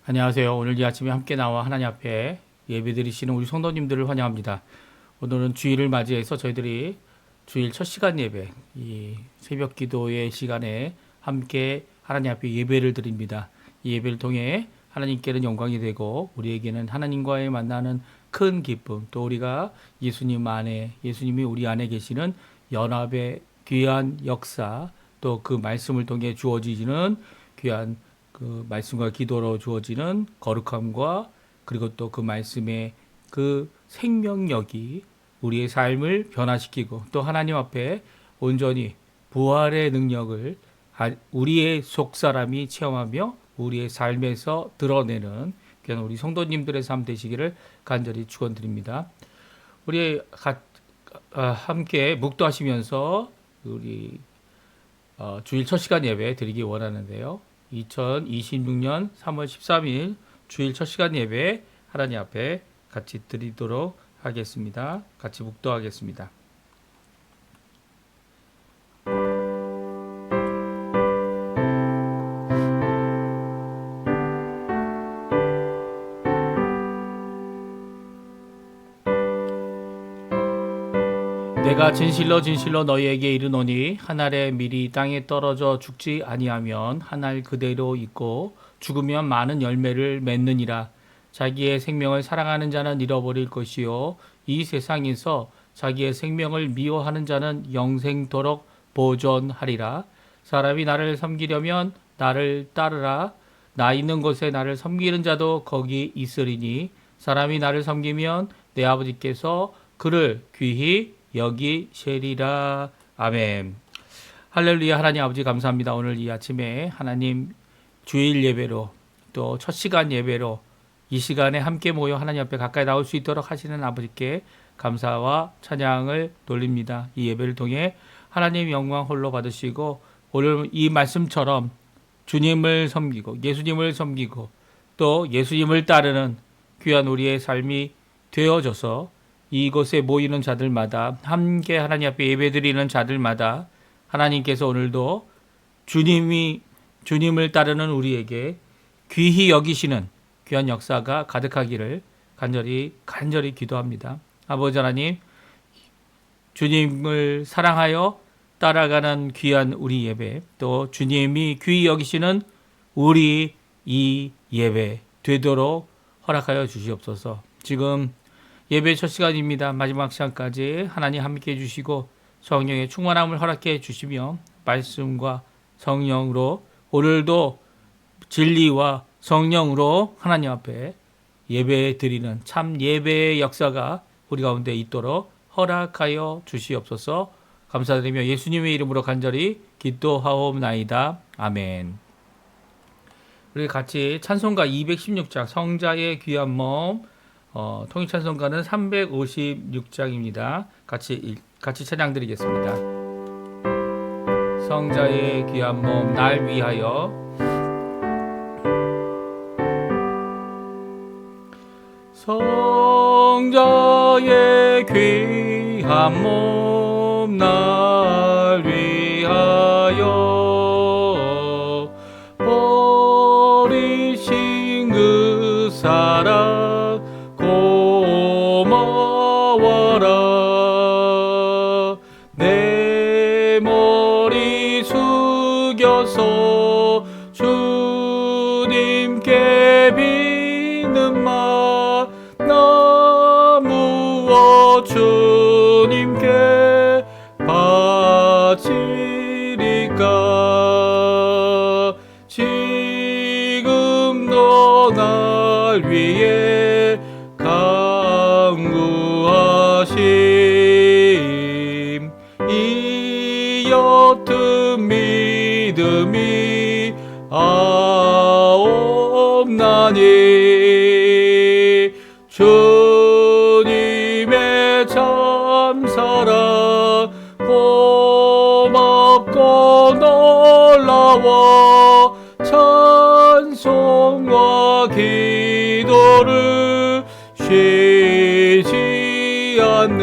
안녕하세요. 오늘 이 아침에 함께 나와 하나님 앞에 예배드리시는 우리 성도님들을 환영합니다. 오늘은 주일을 맞이해서 저희들이 주일 첫 시간 예배, 이 새벽 기도의 시간에 함께 하나님 앞에 예배를 드립니다. 이 예배를 통해 하나님께는 영광이 되고 우리에게는 하나님과의 만나는 큰 기쁨, 또 우리가 예수님 안에, 예수님이 우리 안에 계시는 연합의 귀한 역사, 또 그 말씀을 통해 주어지는 귀한 그 말씀과 기도로 주어지는 거룩함과 그리고 또 그 말씀의 그 생명력이 우리의 삶을 변화시키고 또 하나님 앞에 온전히 부활의 능력을 우리의 속사람이 체험하며 우리의 삶에서 드러내는 그냥 우리 성도님들의 삶 되시기를 간절히 축원드립니다. 우리 함께 묵도하시면서 우리 주일 첫 시간 예배 드리기 원하는데요. 2026년 3월 13일 주일 첫 시간 예배 하나님 앞에 같이 드리도록 하겠습니다. 같이 묵도하겠습니다. 내가 진실로 진실로 너희에게 이르노니 한 알의 밀이 땅에 떨어져 죽지 아니하면 한 알 그대로 있고 죽으면 많은 열매를 맺느니라. 자기의 생명을 사랑하는 자는 잃어버릴 것이요 이 세상에서 자기의 생명을 미워하는 자는 영생토록 보존하리라. 사람이 나를 섬기려면 나를 따르라. 나 있는 곳에 나를 섬기는 자도 거기 있으리니 사람이 나를 섬기면 내 아버지께서 그를 귀히 여기시리라. 아멘. 할렐루야. 하나님 아버지 감사합니다. 오늘 이 아침에 하나님 주일 예배로 또 첫 시간 예배로 이 시간에 함께 모여 하나님 앞에 가까이 나올 수 있도록 하시는 아버지께 감사와 찬양을 돌립니다. 이 예배를 통해 하나님 영광 홀로 받으시고 오늘 이 말씀처럼 주님을 섬기고 예수님을 섬기고 또 예수님을 따르는 귀한 우리의 삶이 되어져서 이곳에 모이는 자들마다 함께 하나님 앞에 예배드리는 자들마다 하나님께서 오늘도 주님을 따르는 우리에게 귀히 여기시는 귀한 역사가 가득하기를 간절히 기도합니다. 아버지 하나님, 주님을 사랑하여 따라가는 귀한 우리 예배, 또 주님이 귀히 여기시는 우리 이 예배 되도록 허락하여 주시옵소서. 지금 예배 첫 시간입니다. 마지막 시간까지 하나님 함께 해주시고 성령의 충만함을 허락해 주시며 말씀과 성령으로 오늘도 진리와 성령으로 하나님 앞에 예배 드리는 참 예배의 역사가 우리 가운데 있도록 허락하여 주시옵소서. 감사드리며 예수님의 이름으로 간절히 기도하옵나이다. 아멘. 우리 같이 찬송가 216장 성자의 귀한 몸 통일찬송가는 356장입니다. 같이 찬양 드리겠습니다. 성자의 귀한 몸 날 위하여 성자의 귀한 몸 날 위하여 버리신 그 사랑 고마워라. 내 머리 숙여서 주님께 비는 말 나무어 주님께 바치리까. 지금도 날 위해 강구하심 이 옅은 믿음이 아옵나니 주님의 참사랑 고맙고 놀라워 찬송과 기도를 쉬지 않네.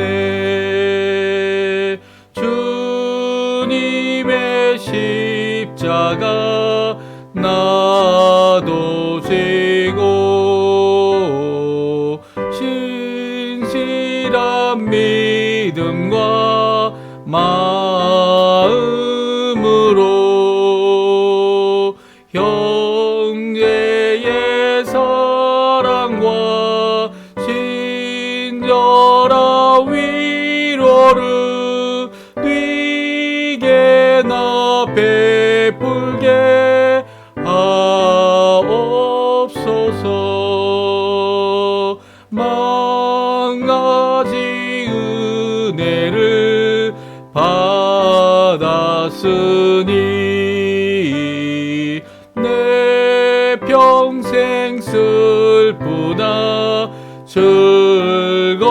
주님의 십자가 나도 지고 마음으로 형제의 사랑과 친절한 위로를 네게나 베풀게 하옵소서. 만가지 은혜를 받았으니 내 평생 슬프나 즐거우나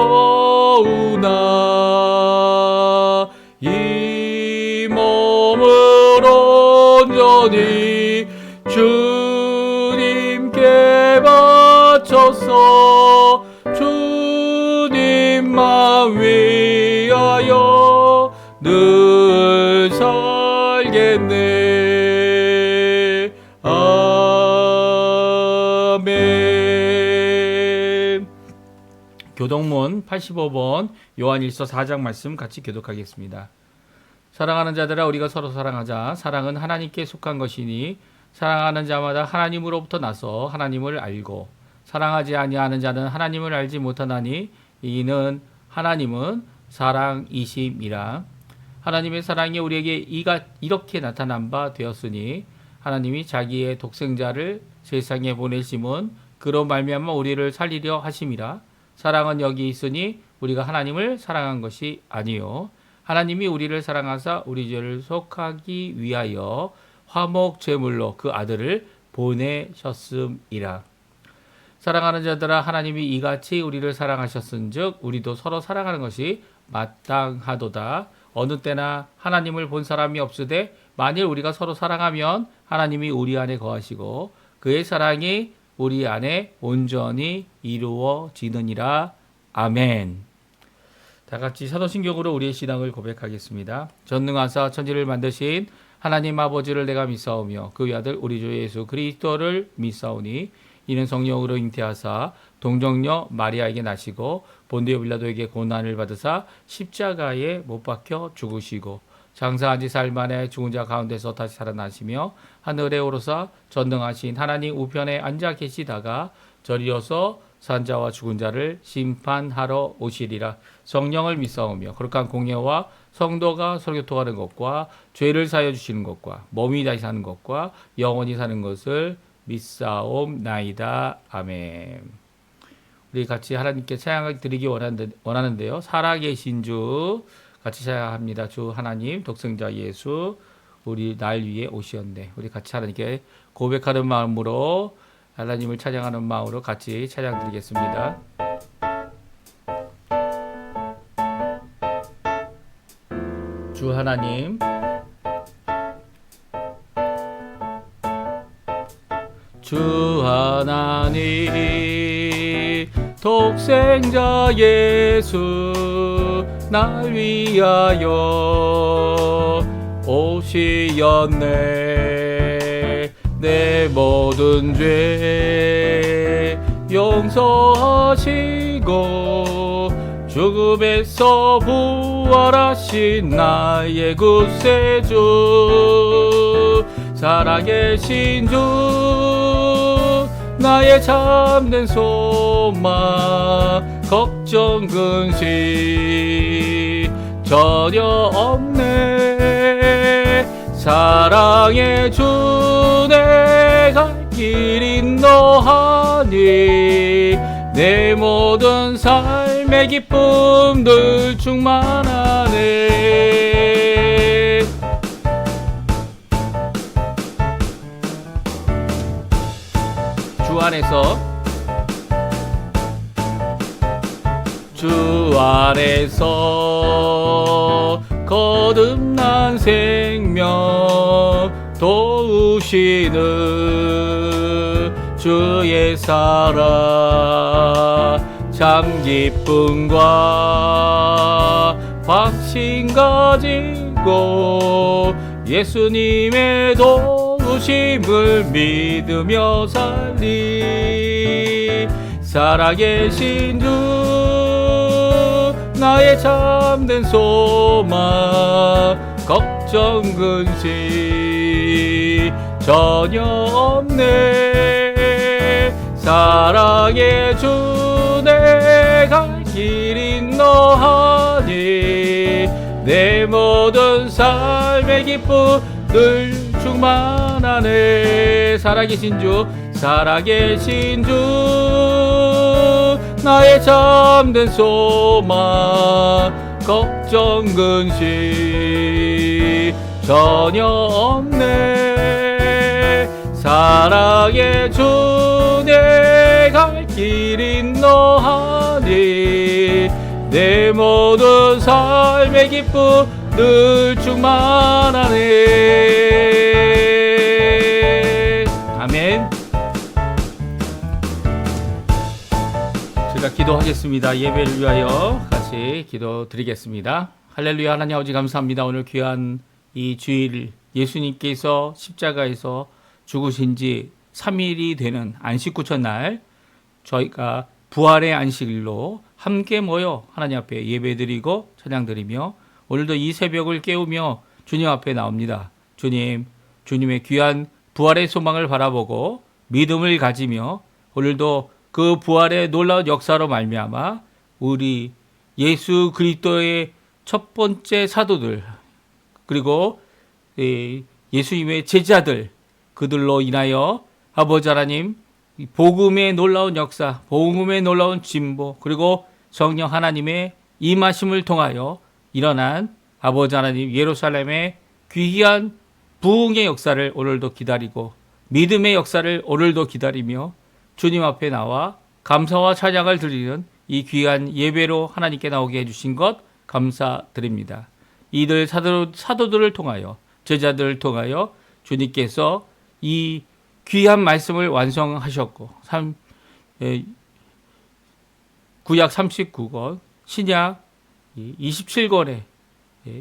이 몸을 온전히 주님께 바쳐서 주님만 위하여 늘 살겠네. 아멘. 교동문 85번 요한일서 4장 말씀 같이 교독하겠습니다. 사랑하는 자들아, 우리가 서로 사랑하자. 사랑은 하나님께 속한 것이니 사랑하는 자마다 하나님으로부터 나서 하나님을 알고, 사랑하지 아니하는 자는 하나님을 알지 못하나니 이는 하나님은 사랑이심이라. 하나님의 사랑이 우리에게 이렇게 나타난 바 되었으니 하나님이 자기의 독생자를 세상에 보내심은 그로 말미암아 우리를 살리려 하심이라. 사랑은 여기 있으니 우리가 하나님을 사랑한 것이 아니요 하나님이 우리를 사랑하사 우리 죄를 속하기 위하여 화목 제물로 그 아들을 보내셨음이라. 사랑하는 자들아, 하나님이 이같이 우리를 사랑하셨은즉 우리도 서로 사랑하는 것이 마땅하도다. 어느 때나 하나님을 본 사람이 없으되 만일 우리가 서로 사랑하면 하나님이 우리 안에 거하시고 그의 사랑이 우리 안에 온전히 이루어지느니라. 아멘. 다 같이 사도신경으로 우리의 신앙을 고백하겠습니다. 전능하사 천지를 만드신 하나님 아버지를 내가 믿사오며 그 아들 우리 주 예수 그리스도를 믿사오니 이는 성령으로 잉태하사 동정녀 마리아에게 나시고 본디오 빌라도에게 고난을 받으사 십자가에 못 박혀 죽으시고 장사한 지 사흘 만에 죽은 자 가운데서 다시 살아나시며 하늘에 오르사 전능하신 하나님 우편에 앉아 계시다가 저리어서 산자와 죽은 자를 심판하러 오시리라. 성령을 믿사오며 거룩한 공예와 성도가 설교통하는 것과 죄를 사하여 주시는 것과 몸이 다시 사는 것과 영원히 사는 것을 믿사옵나이다. 아멘. 우리 같이 하나님께 찬양을 드리기 원하는데요. 살아계신 주 같이 찬양합니다. 주 하나님 독생자 예수 우리 날 위에 오시었네. 우리 같이 하나님께 고백하는 마음으로 하나님을 찬양하는 마음으로 같이 찬양 드리겠습니다. 주 하나님 주 하나님 독생자 예수 날 위하여 오시었네. 내 모든 죄 용서하시고 죽음에서 부활하신 나의 구세주 살아계신 주 나의 참된 소망 걱정 근심 전혀 없네. 사랑의 주 내 갈 길 인도하니 내 모든 삶의 기쁨들 충만하네. 주 안에서 거듭난 생명 도우시는 주의 사랑 참 기쁨과 확신 가지고 예수님의 도우심을 믿으며 살리 살아계신 주 나의 참된 소망 걱정 근심 전혀 없네. 사랑의 주 내 갈 길인 너하니 내 모든 삶의 기쁨 늘 충만하네. 살아계신 주 살아계신 주 나의 참된 소망 걱정 근심 전혀 없네. 사랑의 주 내 갈 길인 너하니 내 모든 삶의 기쁨 늘 충만하네. 아멘. 제가 기도하겠습니다. 예배를 위하여 같이 기도드리겠습니다. 할렐루야. 하나님 아버지 감사합니다. 오늘 귀한 이 주일 예수님께서 십자가에서 죽으신 지 3일이 되는 안식구천 날 저희가 부활의 안식일로 함께 모여 하나님 앞에 예배드리고 찬양드리며 오늘도 이 새벽을 깨우며 주님 앞에 나옵니다. 주님, 주님의 귀한 부활의 소망을 바라보고 믿음을 가지며 오늘도 그 부활의 놀라운 역사로 말미암아 우리 예수 그리스도의 첫 번째 사도들 그리고 예수님의 제자들 그들로 인하여 아버지 하나님 복음의 놀라운 역사, 복음의 놀라운 진보 그리고 성령 하나님의 임하심을 통하여 일어난 아버지 하나님 예루살렘의 귀한 부흥의 역사를 오늘도 기다리고 믿음의 역사를 오늘도 기다리며 주님 앞에 나와 감사와 찬양을 드리는 이 귀한 예배로 하나님께 나오게 해주신 것 감사드립니다. 이들 사도들을 통하여 제자들을 통하여 주님께서 이 귀한 말씀을 완성하셨고 구약 39권 신약 27권의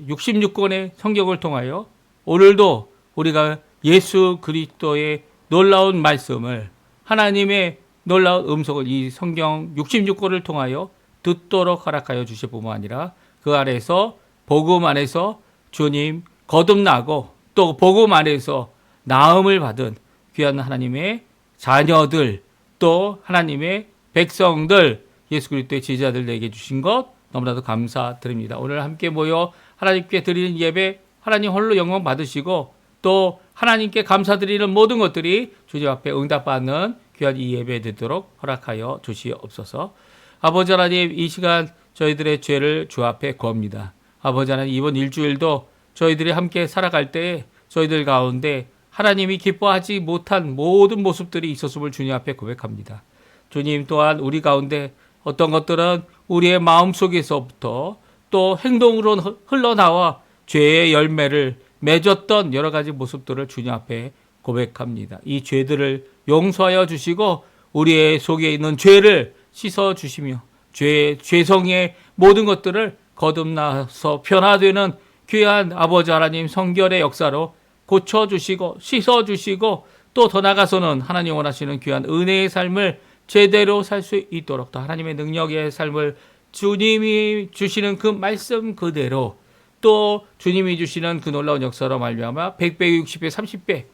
66권의 성경을 통하여 오늘도 우리가 예수 그리스도의 놀라운 말씀을 하나님의 놀라운 음성을 이 성경 66권을 통하여 듣도록 허락하여 주실 뿐만 아니라 그 안에서 복음 안에서 주님 거듭나고 또 복음 안에서 나음을 받은 귀한 하나님의 자녀들 또 하나님의 백성들 예수 그리스도의 제자들 내게 주신 것 너무나도 감사드립니다. 오늘 함께 모여 하나님께 드리는 예배 하나님 홀로 영광 받으시고 또 하나님께 감사드리는 모든 것들이 주님 앞에 응답받는 귀한 이 예배 되도록 허락하여 주시옵소서. 아버지 하나님 이 시간 저희들의 죄를 주 앞에 구합니다. 아버지 하나님 이번 일주일도 저희들이 함께 살아갈 때 저희들 가운데 하나님이 기뻐하지 못한 모든 모습들이 있었음을 주님 앞에 고백합니다. 주님 또한 우리 가운데 어떤 것들은 우리의 마음속에서부터 또 행동으로 흘러나와 죄의 열매를 맺었던 여러 가지 모습들을 주님 앞에 고백합니다. 이 죄들을 용서하여 주시고 우리의 속에 있는 죄를 씻어 주시며 죄성의 모든 것들을 거듭나서 변화되는 귀한 아버지 하나님 성결의 역사로 고쳐주시고 씻어주시고 또 더 나아가서는 하나님 원하시는 귀한 은혜의 삶을 제대로 살 수 있도록 또 하나님의 능력의 삶을 주님이 주시는 그 말씀 그대로 또 주님이 주시는 그 놀라운 역사로 말미암아 100배, 60배, 30배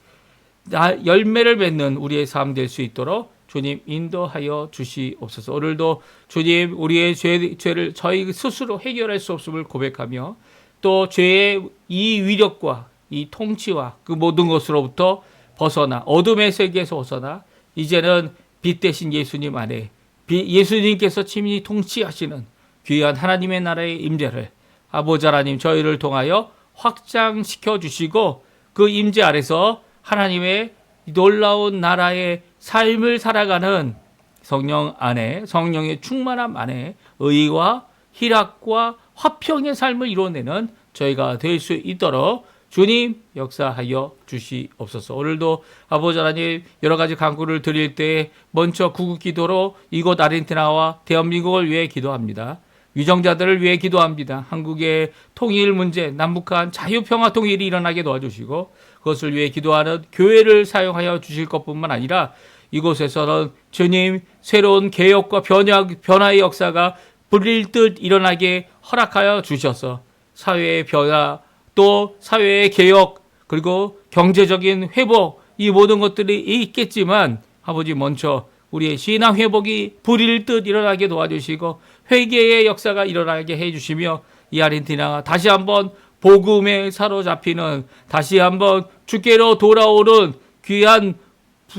열매를 맺는 우리의 삶 될 수 있도록 주님 인도하여 주시옵소서. 오늘도 주님 우리의 죄를 저희 스스로 해결할 수 없음을 고백하며 또 죄의 이 위력과 이 통치와 그 모든 것으로부터 벗어나 어둠의 세계에서 벗어나 이제는 빛 대신 예수님 안에 예수님께서 친히 통치하시는 귀한 하나님의 나라의 임재를 아버지 하나님 저희를 통하여 확장시켜 주시고 그 임재 아래서 하나님의 놀라운 나라의 삶을 살아가는 성령 안에 성령의 충만함 안에 의와 희락과 화평의 삶을 이뤄내는 저희가 될 수 있도록 주님 역사하여 주시옵소서. 오늘도 아버지 하나님 여러 가지 간구를 드릴 때 먼저 구국기도로 이곳 아르헨티나와 대한민국을 위해 기도합니다. 위정자들을 위해 기도합니다. 한국의 통일 문제, 남북한 자유평화 통일이 일어나게 도와주시고 그것을 위해 기도하는 교회를 사용하여 주실 것뿐만 아니라 이곳에서는 주님 새로운 개혁과 변화의 역사가 불일 듯 일어나게 허락하여 주셔서 사회의 변화, 또 사회의 개혁, 그리고 경제적인 회복, 이 모든 것들이 있겠지만 아버지 먼저 우리의 신앙 회복이 불일 듯 일어나게 도와주시고 회개의 역사가 일어나게 해주시며 이 아르헨티나가 다시 한번 복음에 사로잡히는, 다시 한번 주께로 돌아오는 귀한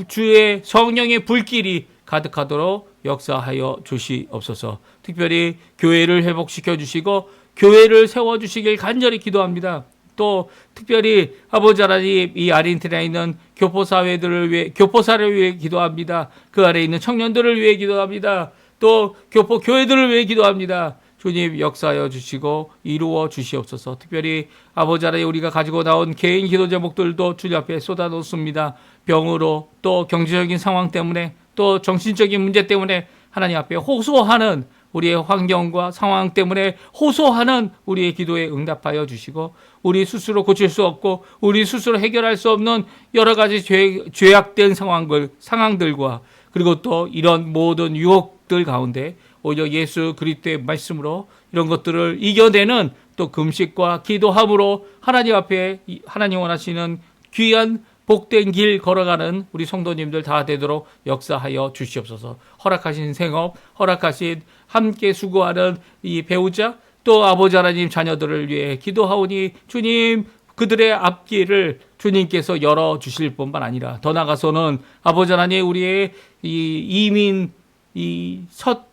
주의 성령의 불길이 가득하도록 역사하여 주시옵소서. 특별히 교회를 회복시켜 주시고 교회를 세워주시길 간절히 기도합니다. 또 특별히 아버지 하나님, 이 아르헨티나에 있는 교포사를 위해 기도합니다. 그 아래에 있는 청년들을 위해 기도합니다. 또 교포 교회들을 위해 기도합니다. 주님 역사하여 주시고 이루어 주시옵소서. 특별히 아버지 하나님, 우리가 가지고 나온 개인 기도 제목들도 주님 앞에 쏟아놓습니다. 병으로, 또 경제적인 상황 때문에, 또 정신적인 문제 때문에 하나님 앞에 호소하는 우리의 환경과 상황 때문에 호소하는 우리의 기도에 응답하여 주시고, 우리 스스로 고칠 수 없고 우리 스스로 해결할 수 없는 여러 가지 죄악된 상황들과, 그리고 또 이런 모든 유혹들 가운데 오히려 예수 그리스도의 말씀으로 이런 것들을 이겨내는 또 금식과 기도함으로 하나님 앞에 하나님 원하시는 귀한 복된 길 걸어가는 우리 성도님들 다 되도록 역사하여 주시옵소서. 허락하신 생업, 허락하신 함께 수고하는 이 배우자, 또 아버지 하나님 자녀들을 위해 기도하오니 주님 그들의 앞길을 주님께서 열어주실 뿐만 아니라 더 나아가서는 아버지 하나님, 우리의 이 이민 첫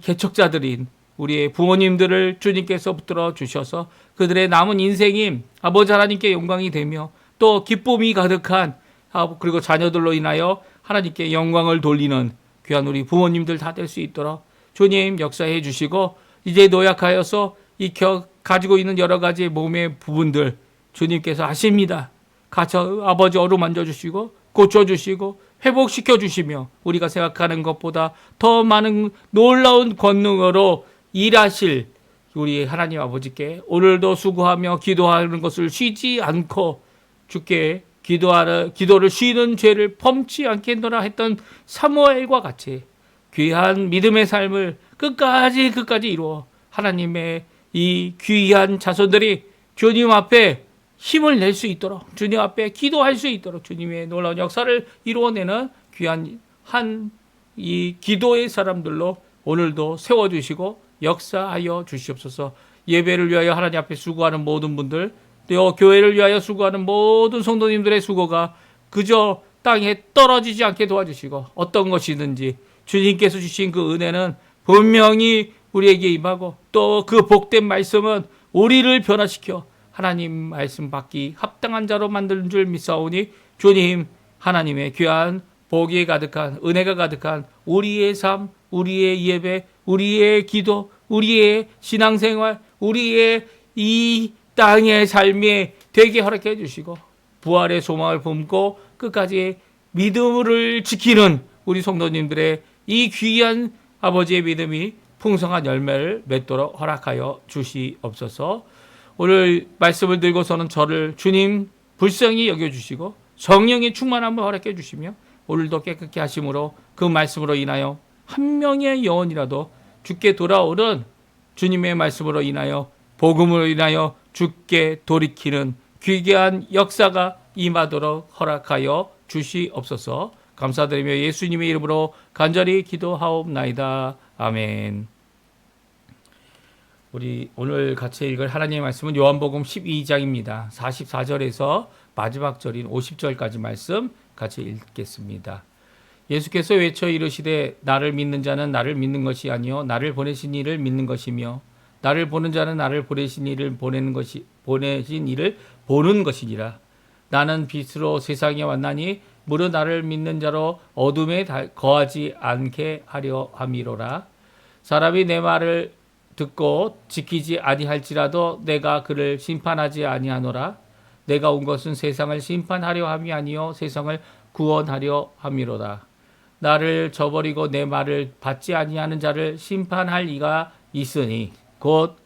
개척자들인 우리의 부모님들을 주님께서 붙들어 주셔서 그들의 남은 인생이 아버지 하나님께 영광이 되며 또 기쁨이 가득한, 그리고 자녀들로 인하여 하나님께 영광을 돌리는 귀한 우리 부모님들 다 될 수 있도록 주님 역사해 주시고, 이제 노약하여서 가지고 있는 여러 가지 몸의 부분들 주님께서 아십니다. 아버지 어루만져 주시고 고쳐주시고 회복시켜 주시며 우리가 생각하는 것보다 더 많은 놀라운 권능으로 일하실 우리 하나님 아버지께 오늘도 수고하며 기도하는 것을 쉬지 않고 주께 기도를 쉬는 죄를 범치 않겠노라 했던 사무엘과 같이 귀한 믿음의 삶을 끝까지 이루어 하나님의 이 귀한 자손들이 주님 앞에 힘을 낼 수 있도록, 주님 앞에 기도할 수 있도록 주님의 놀라운 역사를 이루어내는 귀한 이 기도의 사람들로 오늘도 세워주시고 역사하여 주시옵소서. 예배를 위하여 하나님 앞에 수고하는 모든 분들, 또 교회를 위하여 수고하는 모든 성도님들의 수고가 그저 땅에 떨어지지 않게 도와주시고, 어떤 것이든지 주님께서 주신 그 은혜는 분명히 우리에게 임하고, 또 그 복된 말씀은 우리를 변화시켜 하나님 말씀 받기 합당한 자로 만드는 줄 믿사오니 주님 하나님의 귀한 복이 가득한, 은혜가 가득한 우리의 삶, 우리의 예배, 우리의 기도, 우리의 신앙생활, 우리의 이 땅의 삶에 되게 허락해 주시고, 부활의 소망을 품고 끝까지 믿음을 지키는 우리 성도님들의 이 귀한 아버지의 믿음이 풍성한 열매를 맺도록 허락하여 주시옵소서. 오늘 말씀을 들고서는 저를 주님 불쌍히 여겨주시고 성령의 충만함을 허락해 주시며 오늘도 깨끗게 하심으로 그 말씀으로 인하여 한 명의 영혼이라도 주께 돌아오는 주님의 말씀으로 인하여, 복음으로 인하여 주께 돌이키는 귀한 역사가 임하도록 허락하여 주시옵소서. 감사드리며 예수님의 이름으로 간절히 기도하옵나이다. 아멘. 우리 오늘 같이 읽을 하나님의 말씀은 요한복음 12장입니다. 44절에서 마지막 절인 50절까지 말씀 같이 읽겠습니다. 예수께서 외쳐 이르시되 나를 믿는 자는 나를 믿는 것이 아니요 나를 보내신 이를 믿는 것이며 나를 보는 자는 나를 보내신 이를 보내신 이를 보는 것이니라. 나는 빛으로 세상에 왔나니 무릇 나를 믿는 자로 어둠에 거하지 않게 하려 함이로라. 사람이 내 말을 듣고 지키지 아니할지라도 내가 그를 심판하지 아니하노라. 내가 온 것은 세상을 심판하려 함이 아니요 세상을 구원하려 함이로다. 나를 저버리고 내 말을 받지 아니하는 자를 심판할 이가 있으니 곧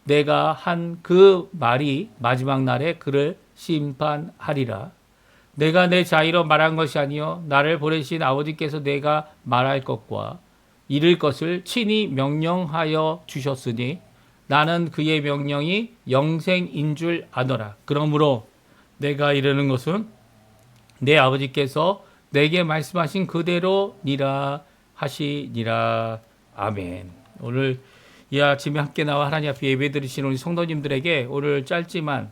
내가 한 그 말이 마지막 날에 그를 심판하리라. 내가 내 자의로 말한 것이 아니요 나를 보내신 아버지께서 내가 말할 것과 이룰 것을 친히 명령하여 주셨으니 나는 그의 명령이 영생인 줄 아노라. 그러므로 내가 이르는 것은 내 아버지께서 내게 말씀하신 그대로니라 하시니라. 아멘. 오늘 이 아침에 함께 나와 하나님 앞에 예배 드리시는 우리 성도님들에게 오늘 짧지만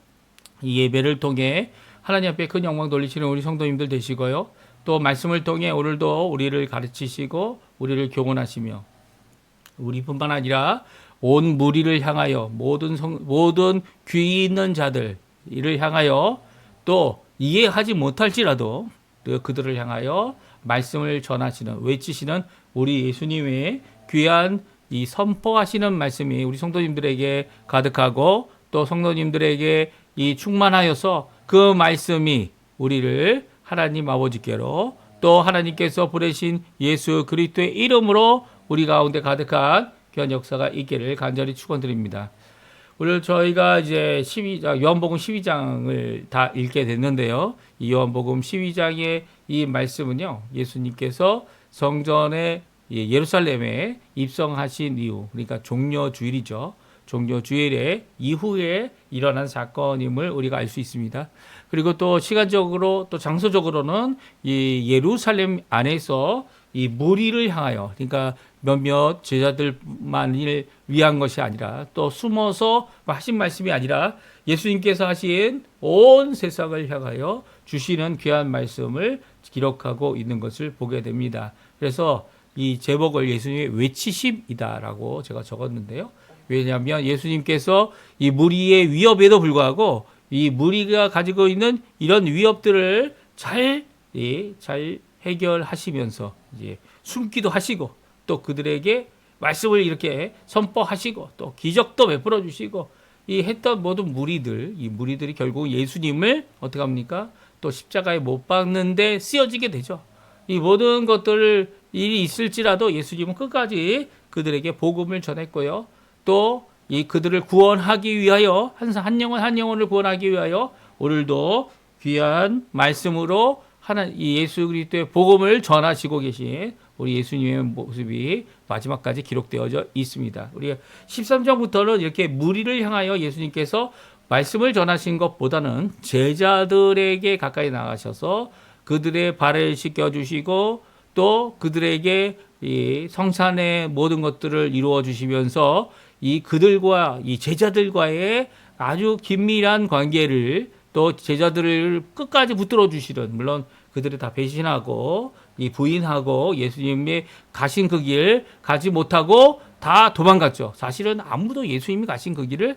이 예배를 통해 하나님 앞에 큰 영광 돌리시는 우리 성도님들 되시고요. 또 말씀을 통해 오늘도 우리를 가르치시고 우리를 교훈하시며 우리뿐만 아니라 온 무리를 향하여 모든 귀 있는 자들 이를 향하여 또 이해하지 못할지라도 그들을 향하여 말씀을 전하시는 외치시는 우리 예수님의 귀한 이 선포하시는 말씀이 우리 성도님들에게 가득하고 또 성도님들에게 이 충만하여서 그 말씀이 우리를 하나님 아버지께로 또 하나님께서 보내신 예수 그리스도의 이름으로 우리 가운데 가득한 귀한 역사가 있기를 간절히 축원드립니다. 오늘 저희가 이제 요한복음 12장을 다 읽게 됐는데요. 이 요한복음 12장의 이 말씀은요, 예수님께서 성전에 예루살렘에 입성하신 이후, 그러니까 종려주일이죠. 종려주일의 이후에 일어난 사건임을 우리가 알 수 있습니다. 그리고 또 시간적으로 또 장소적으로는 이 예루살렘 안에서 이 무리를 향하여, 그러니까 몇몇 제자들만을 위한 것이 아니라 또 숨어서 하신 말씀이 아니라 예수님께서 하신 온 세상을 향하여 주시는 귀한 말씀을 기록하고 있는 것을 보게 됩니다. 그래서 이 제목을 예수님의 외치심이다라고 제가 적었는데요. 왜냐하면 예수님께서 이 무리의 위협에도 불구하고 이 무리가 가지고 있는 이런 위협들을 잘 해결하시면서 이제 숨기도 하시고 또 그들에게 말씀을 이렇게 선포하시고 또 기적도 베풀어 주시고 이 했던 모든 이 무리들이 결국 예수님을 어떻게 합니까? 또 십자가에 못 박는데 쓰여지게 되죠. 이 모든 것들 일이 있을지라도 예수님은 끝까지 그들에게 복음을 전했고요. 또 이 그들을 구원하기 위하여 한 영혼을 구원하기 위하여 오늘도 귀한 말씀으로 이 예수 그리스도의 복음을 전하시고 계신 우리 예수님의 모습이 마지막까지 기록되어져 있습니다. 우리 13장부터는 이렇게 무리를 향하여 예수님께서 말씀을 전하신 것보다는 제자들에게 가까이 나가셔서 그들의 발을 씻겨주시고 또 그들에게 이 성찬의 모든 것들을 이루어 주시면서 이 그들과 이 제자들과의 아주 긴밀한 관계를 또 제자들을 끝까지 붙들어 주시는, 물론 그들이 다 배신하고 이 부인하고 예수님이 가신 그 길 가지 못하고 다 도망갔죠. 사실은 아무도 예수님이 가신 그 길을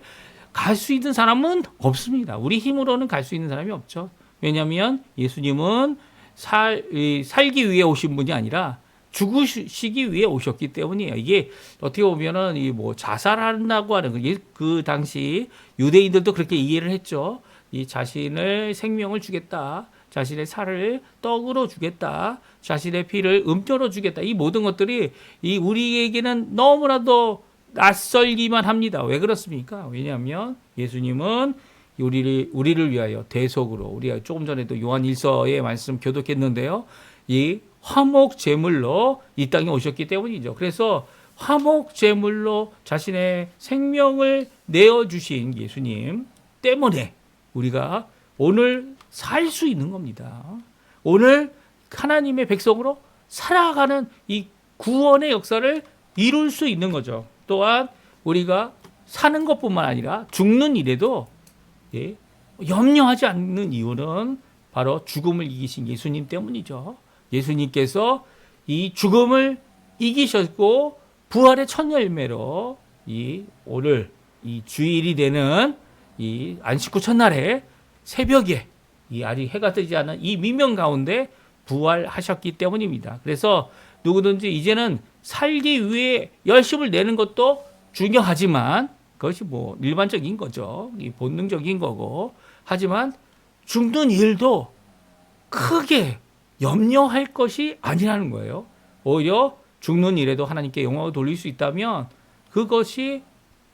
갈 수 있는 사람은 없습니다. 우리 힘으로는 갈 수 있는 사람이 없죠. 왜냐하면 예수님은 살기 위해 오신 분이 아니라 죽으시기 위해 오셨기 때문이에요. 이게 어떻게 보면은 이 뭐 자살한다고 하는 그 당시 유대인들도 그렇게 이해를 했죠. 이 자신의 생명을 주겠다, 자신의 살을 떡으로 주겠다, 자신의 피를 음료로 주겠다. 이 모든 것들이 이 우리에게는 너무나도 낯설기만 합니다. 왜 그렇습니까? 왜냐하면 예수님은 우리를 위하여 대속으로, 우리가 조금 전에도 요한 1서의 말씀 교독했는데요. 이 화목 제물로 이 땅에 오셨기 때문이죠. 그래서 화목 제물로 자신의 생명을 내어주신 예수님 때문에 우리가 오늘 살 수 있는 겁니다. 오늘 하나님의 백성으로 살아가는 이 구원의 역사를 이룰 수 있는 거죠. 또한 우리가 사는 것뿐만 아니라 죽는 일에도 염려하지 않는 이유는 바로 죽음을 이기신 예수님 때문이죠. 예수님께서 이 죽음을 이기셨고 부활의 첫 열매로 오늘 이 주일이 되는 이 안식 후 첫날에 새벽에 아직 해가 뜨지 않은 이 미명 가운데 부활하셨기 때문입니다. 그래서 누구든지 이제는 살기 위해 열심을 내는 것도 중요하지만 그것이 뭐 일반적인 거죠. 본능적인 거고. 하지만 죽는 일도 크게 염려할 것이 아니라는 거예요. 오히려 죽는 일에도 하나님께 영광을 돌릴 수 있다면 그것이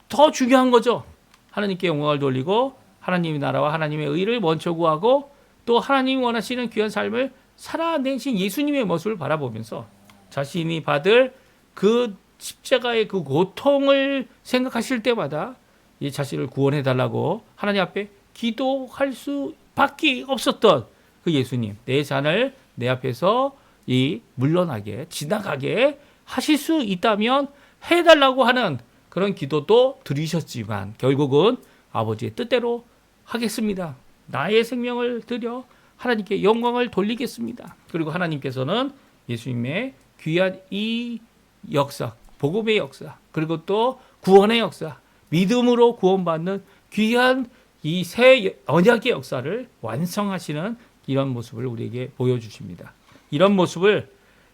더 중요한 거죠. 하나님께 영광을 돌리고 하나님의 나라와 하나님의 의를 먼저 구하고 또 하나님이 원하시는 귀한 삶을 살아내신 예수님의 모습을 바라보면서 자신이 받을 그 십자가의 그 고통을 생각하실 때마다 이 자신을 구원해 달라고 하나님 앞에 기도할 수밖에 없었던 그 예수님, 내 잔을 내 앞에서 이 물러나게 지나가게 하실 수 있다면 해달라고 하는 그런 기도도 드리셨지만 결국은 아버지의 뜻대로 하겠습니다. 나의 생명을 드려 하나님께 영광을 돌리겠습니다. 그리고 하나님께서는 예수님의 귀한 이 역사, 복음의 역사, 그리고 또 구원의 역사, 믿음으로 구원받는 귀한 이 새 언약의 역사를 완성하시는 이런 모습을 우리에게 보여주십니다. 이런 모습을,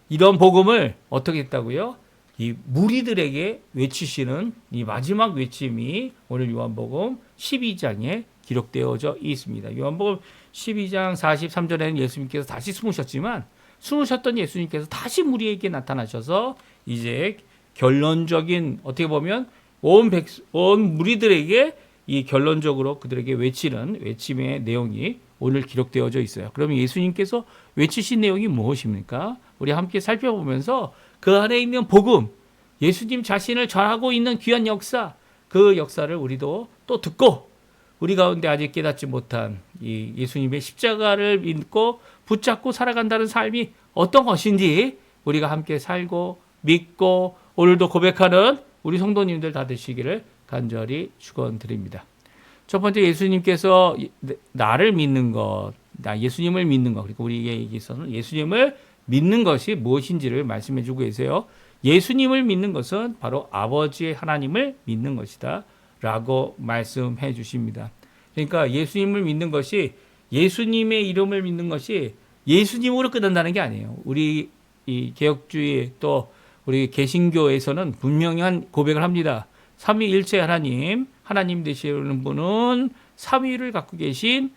이런 복음을 어떻게 했다고요? 이 무리들에게 외치시는 이 마지막 외침이 오늘 요한복음 12장에 기록되어져 있습니다. 요한복음 12장 43절에는 예수님께서 다시 숨으셨지만 숨으셨던 예수님께서 다시 무리에게 나타나셔서 이제 결론적인 어떻게 보면 온 무리들에게 이 결론적으로 그들에게 외치는 외침의 내용이 오늘 기록되어져 있어요. 그러면 예수님께서 외치신 내용이 무엇입니까? 우리 함께 살펴보면서 그 안에 있는 복음, 예수님 자신을 전하고 있는 귀한 역사, 그 역사를 우리도 또 듣고 우리 가운데 아직 깨닫지 못한 이 예수님의 십자가를 믿고 붙잡고 살아간다는 삶이 어떤 것인지 우리가 함께 살고 믿고 오늘도 고백하는 우리 성도님들 다 되시기를 간절히 축원드립니다. 첫 번째 예수님께서 나를 믿는 것, 예수님을 믿는 것, 그리고 우리에게서는 예수님을 믿는 것이 무엇인지를 말씀해 주고 계세요. 예수님을 믿는 것은 바로 아버지의 하나님을 믿는 것이다 라고 말씀해 주십니다. 그러니까 예수님을 믿는 것이 예수님의 이름을 믿는 것이 예수님으로 끝난다는 게 아니에요. 우리 이 개혁주의 또 우리 개신교에서는 분명한 고백을 합니다. 삼위일체 하나님 되시는 분은 삼위를 갖고 계신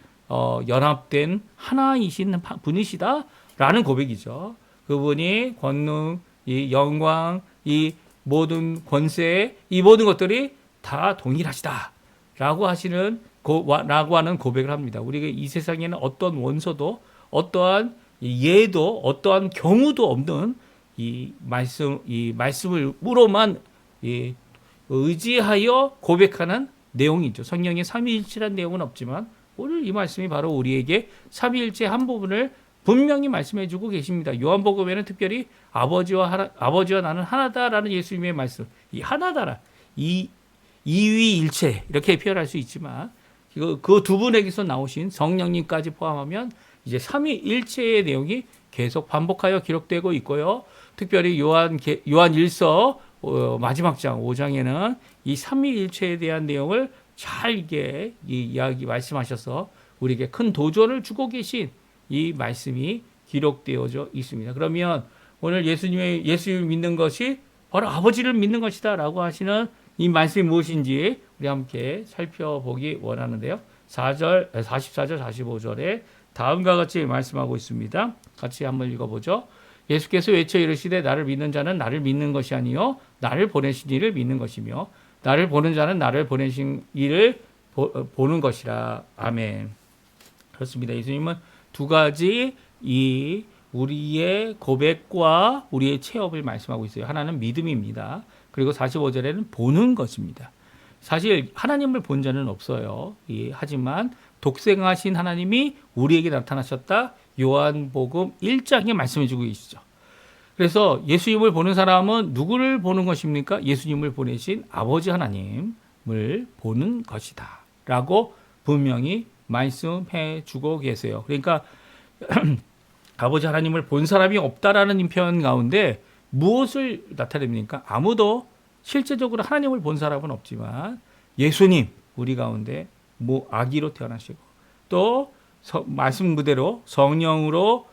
연합된 하나이신 분이시다라는 고백이죠. 그분이 권능, 이 영광, 이 모든 권세, 이 모든 것들이 다 동일하시다라고 하는 고백을 합니다. 우리가 이 세상에는 어떤 원소도, 어떠한 예도, 어떠한 경우도 없는 이 말씀으로만 의지하여 고백하는 내용이죠. 성경에 삼위일체라는 내용은 없지만 오늘 이 말씀이 바로 우리에게 삼위일체 한 부분을 분명히 말씀해 주고 계십니다. 요한복음에는 특별히 아버지와 나는 하나다라는 예수님의 말씀, 이 하나다라, 이위일체 이렇게 표현할 수 있지만 그 두 분에게서 나오신 성령님까지 포함하면 이제 삼위일체의 내용이 계속 반복하여 기록되고 있고요. 특별히 요한 1서 마지막 장 5장에는 이 삼위일체에 대한 내용을 잘 이 이야기 말씀하셔서 우리에게 큰 도전을 주고 계신 이 말씀이 기록되어져 있습니다. 그러면 오늘 예수님을 믿는 것이 바로 아버지를 믿는 것이다라고 하시는 이 말씀이 무엇인지 우리 함께 살펴보기 원하는데요. 44절, 45절에 다음과 같이 말씀하고 있습니다. 같이 한번 읽어보죠. 예수께서 외쳐 이르시되 나를 믿는 자는 나를 믿는 것이 아니요 나를 보내신 이를 믿는 것이며 나를 보는 자는 나를 보내신 이를 보는 것이라. 아멘. 그렇습니다. 예수님은 두 가지 이 우리의 고백과 우리의 체험을 말씀하고 있어요. 하나는 믿음입니다. 그리고 45절에는 보는 것입니다. 사실 하나님을 본 자는 없어요. 하지만 독생하신 하나님이 우리에게 나타나셨다. 요한복음 1장에 말씀해 주고 계시죠. 그래서 예수님을 보는 사람은 누구를 보는 것입니까? 예수님을 보내신 아버지 하나님을 보는 것이다 라고 분명히 말씀해 주고 계세요. 그러니까 아버지 하나님을 본 사람이 없다라는 표현 가운데 무엇을 나타냅니까? 아무도 실제적으로 하나님을 본 사람은 없지만 예수님 우리 가운데 아기로 태어나시고 또 말씀 그대로 성령으로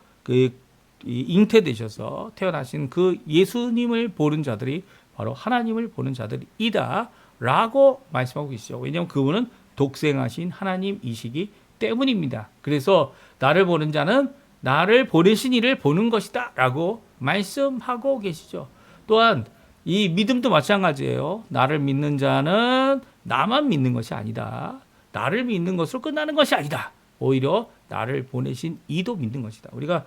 잉태되셔서 태어나신 그 예수님을 보는 자들이 바로 하나님을 보는 자들이다 라고 말씀하고 계시죠. 왜냐하면 그분은 독생하신 하나님이시기 때문입니다. 그래서 나를 보는 자는 나를 보내신 이를 보는 것이다 라고 말씀하고 계시죠. 또한 이 믿음도 마찬가지예요. 나를 믿는 자는 나만 믿는 것이 아니다. 나를 믿는 것으로 끝나는 것이 아니다. 오히려 나를 보내신 이도 믿는 것이다. 우리가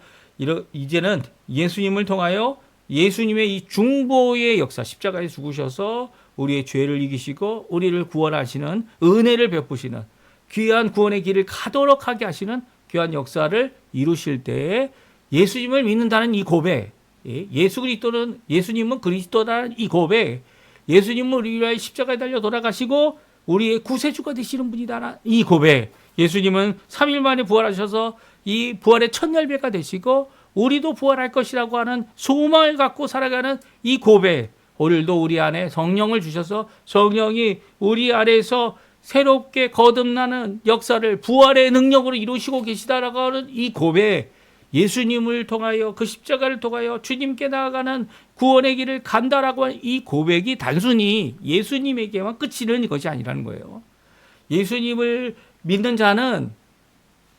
이제는 예수님을 통하여 예수님의 이 중보의 역사, 십자가에 죽으셔서 우리의 죄를 이기시고 우리를 구원하시는 은혜를 베푸시는 귀한 구원의 길을 가도록 하게 하시는 귀한 역사를 이루실 때에 예수님을 믿는다는 이 고백, 예수님은 그리스도라는 이 고백, 예수님은 우리를 위하여 십자가에 달려 돌아가시고 우리의 구세주가 되시는 분이다라는 이 고백, 예수님은 3일 만에 부활하셔서 이 부활의 첫 열매가 되시고 우리도 부활할 것이라고 하는 소망을 갖고 살아가는 이 고백, 오늘도 우리 안에 성령을 주셔서 성령이 우리 안에서 새롭게 거듭나는 역사를 부활의 능력으로 이루시고 계시다라고 하는 이 고백, 예수님을 통하여 그 십자가를 통하여 주님께 나아가는 구원의 길을 간다라고 하는 이 고백이 단순히 예수님에게만 끝이는 것이 아니라는 거예요. 예수님을 믿는 자는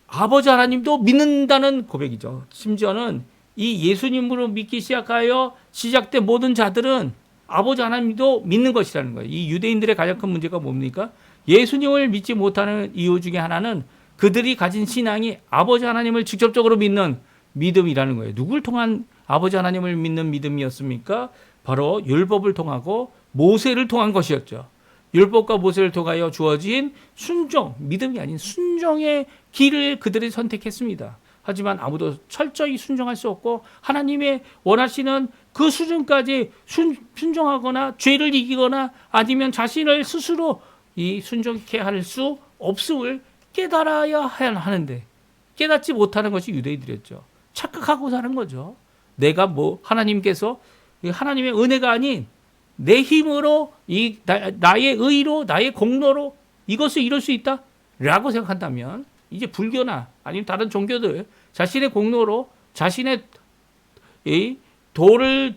아버지 하나님도 믿는다는 고백이죠. 심지어는 이 예수님으로 믿기 시작하여 시작된 모든 자들은 아버지 하나님도 믿는 것이라는 거예요. 이 유대인들의 가장 큰 문제가 뭡니까? 예수님을 믿지 못하는 이유 중에 하나는 그들이 가진 신앙이 아버지 하나님을 직접적으로 믿는 믿음이라는 거예요. 누굴 통한 아버지 하나님을 믿는 믿음이었습니까? 바로 율법을 통하고 모세를 통한 것이었죠. 율법과 모세를 통하여 주어진 순종, 믿음이 아닌 순종의 길을 그들이 선택했습니다. 하지만 아무도 철저히 순종할 수 없고 하나님의 원하시는 그 수준까지 순종하거나 죄를 이기거나 아니면 자신을 스스로 이 순종케 할 수 없음을 깨달아야 하는데 깨닫지 못하는 것이 유대인들이었죠. 착각하고 사는 거죠. 내가 하나님께서 하나님의 은혜가 아닌 내 힘으로 나의 의로 나의 공로로 이것을 이룰 수 있다라고 생각한다면 이제 불교나 아니면 다른 종교들 자신의 공로로 자신의 도를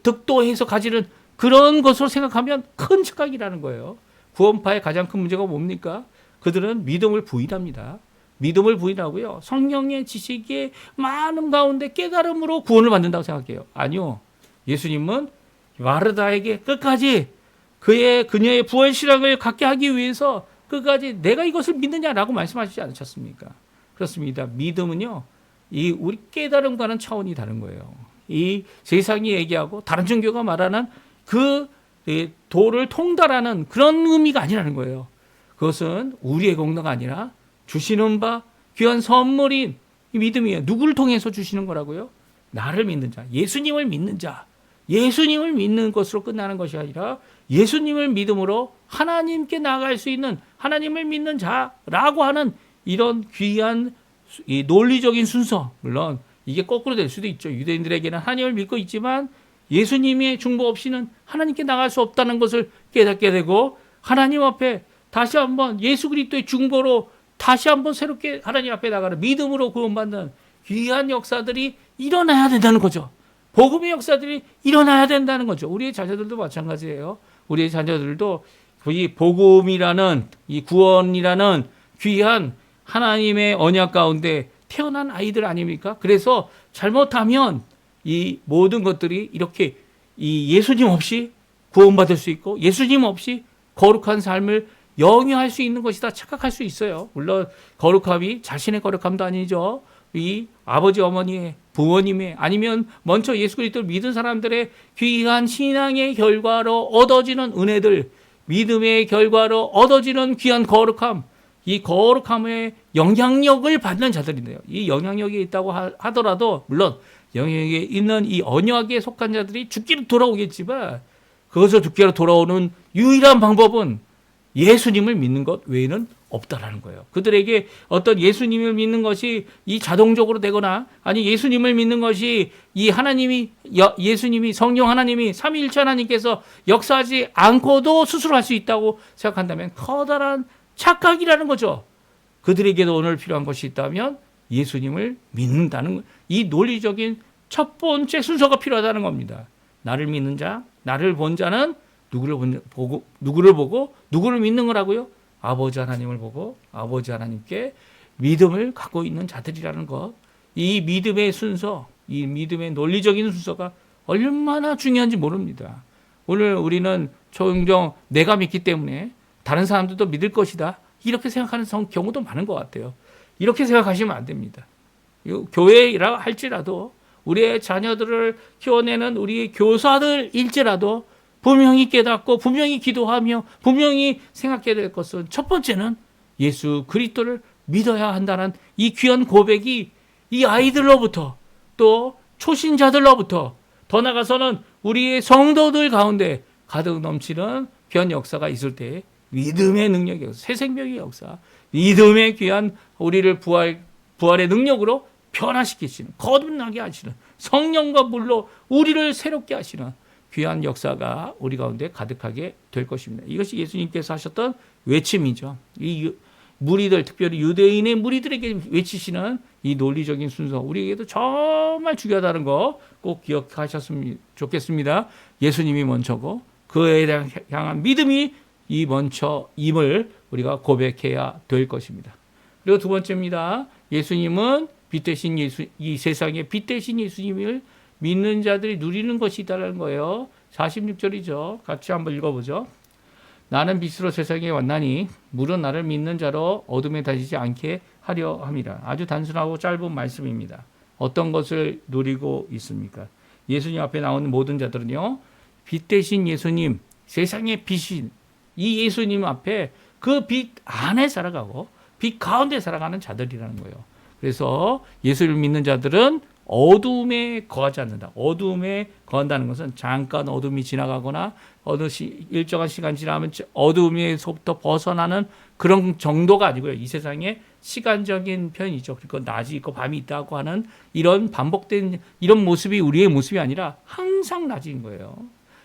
득도해서 가지는 그런 것으로 생각하면 큰 착각이라는 거예요. 구원파의 가장 큰 문제가 뭡니까? 그들은 믿음을 부인합니다. 믿음을 부인하고요. 성령의 지식의 많은 가운데 깨달음으로 구원을 받는다고 생각해요. 아니요. 예수님은 마르다에게 끝까지 그녀의 부활 신앙을 갖게 하기 위해서 끝까지 내가 이것을 믿느냐라고 말씀하시지 않으셨습니까? 그렇습니다. 믿음은요, 우리 깨달음과는 차원이 다른 거예요. 이 세상이 얘기하고 다른 종교가 말하는 그 도를 통달하는 그런 의미가 아니라는 거예요. 그것은 우리의 공로가 아니라 주시는 바 귀한 선물인 이 믿음이에요. 누구를 통해서 주시는 거라고요? 나를 믿는 자, 예수님을 믿는 자, 예수님을 믿는 것으로 끝나는 것이 아니라 예수님을 믿음으로 하나님께 나아갈 수 있는 하나님을 믿는 자라고 하는 이런 귀한 이 논리적인 순서, 물론 이게 거꾸로 될 수도 있죠. 유대인들에게는 하나님을 믿고 있지만 예수님의 중보 없이는 하나님께 나갈 수 없다는 것을 깨닫게 되고 하나님 앞에 다시 한번 예수 그리스도의 중보로 다시 한번 새롭게 하나님 앞에 나가는 믿음으로 구원받는 귀한 역사들이 일어나야 된다는 거죠. 복음의 역사들이 일어나야 된다는 거죠. 우리의 자녀들도 마찬가지예요. 우리의 자녀들도 이 복음이라는 이 구원이라는 귀한 하나님의 언약 가운데 태어난 아이들 아닙니까? 그래서 잘못하면 이 모든 것들이 이렇게 이 예수님 없이 구원받을 수 있고 예수님 없이 거룩한 삶을 영위할 수 있는 것이다 착각할 수 있어요. 물론 거룩함이 자신의 거룩함도 아니죠. 이 아버지 어머니의 부모님의 아니면 먼저 예수 그리스도를 믿은 사람들의 귀한 신앙의 결과로 얻어지는 은혜들, 믿음의 결과로 얻어지는 귀한 거룩함, 이 거룩함의 영향력을 받는 자들인데요. 이 영향력이 있다고 하더라도 물론 영향력에 있는 이 언약에 속한 자들이 죽기로 돌아오겠지만 그것을 죽기로 돌아오는 유일한 방법은 예수님을 믿는 것 외에는 없다라는 거예요. 그들에게 어떤 예수님을 믿는 것이 이 자동적으로 되거나 아니 예수님을 믿는 것이 이 예수님이 성령 하나님이 삼위일체 하나님께서 역사하지 않고도 스스로 할 수 있다고 생각한다면 커다란 착각이라는 거죠. 그들에게도 오늘 필요한 것이 있다면 예수님을 믿는다는 이 논리적인 첫 번째 순서가 필요하다는 겁니다. 나를 믿는 자, 나를 본 자는 누구를 보고 누구를 믿는 거라고요? 아버지 하나님을 보고 아버지 하나님께 믿음을 갖고 있는 자들이라는 것. 이 믿음의 순서, 이 믿음의 논리적인 순서가 얼마나 중요한지 모릅니다. 오늘 우리는 종종 내가 믿기 때문에 다른 사람들도 믿을 것이다. 이렇게 생각하는 경우도 많은 것 같아요. 이렇게 생각하시면 안 됩니다. 교회라 할지라도 우리의 자녀들을 키워내는 우리 교사들일지라도 분명히 깨닫고 분명히 기도하며 분명히 생각해야 될 것은 첫 번째는 예수 그리스도를 믿어야 한다는 이 귀한 고백이 이 아이들로부터 또 초신자들로부터 더 나아가서는 우리의 성도들 가운데 가득 넘치는 귀한 역사가 있을 때 믿음의 능력이 역사, 새 생명의 역사, 믿음의 귀한 우리를 부활의 능력으로 변화시키시는, 거듭나게 하시는 성령과 물로 우리를 새롭게 하시는 귀한 역사가 우리 가운데 가득하게 될 것입니다. 이것이 예수님께서 하셨던 외침이죠. 이 무리들, 특별히 유대인의 무리들에게 외치시는 이 논리적인 순서, 우리에게도 정말 중요하다는 거 꼭 기억하셨으면 좋겠습니다. 예수님이 먼저고 그에 대한 향한 믿음이 이 먼저임을 우리가 고백해야 될 것입니다. 그리고 두 번째입니다. 예수님은 빛 대신 이 세상의 빛 대신 예수님을 믿는 자들이 누리는 것이 있다는 거예요. 46절이죠. 같이 한번 읽어보죠. 나는 빛으로 세상에 왔나니 물은 나를 믿는 자로 어둠에 다니지 않게 하려 함이라. 아주 단순하고 짧은 말씀입니다. 어떤 것을 누리고 있습니까? 예수님 앞에 나오는 모든 자들은요, 빛 대신 예수님, 세상의 빛인 이 예수님 앞에 그 빛 안에 살아가고 빛 가운데 살아가는 자들이라는 거예요. 그래서 예수를 믿는 자들은 어둠에 거하지 않는다. 어둠에 거한다는 것은 잠깐 어둠이 지나가거나 일정한 시간 지나면 어둠에서부터 벗어나는 그런 정도가 아니고요. 이 세상에 시간적인 편이죠. 그리고 낮이 있고 밤이 있다고 하는 이런 반복된 이런 모습이 우리의 모습이 아니라 항상 낮인 거예요.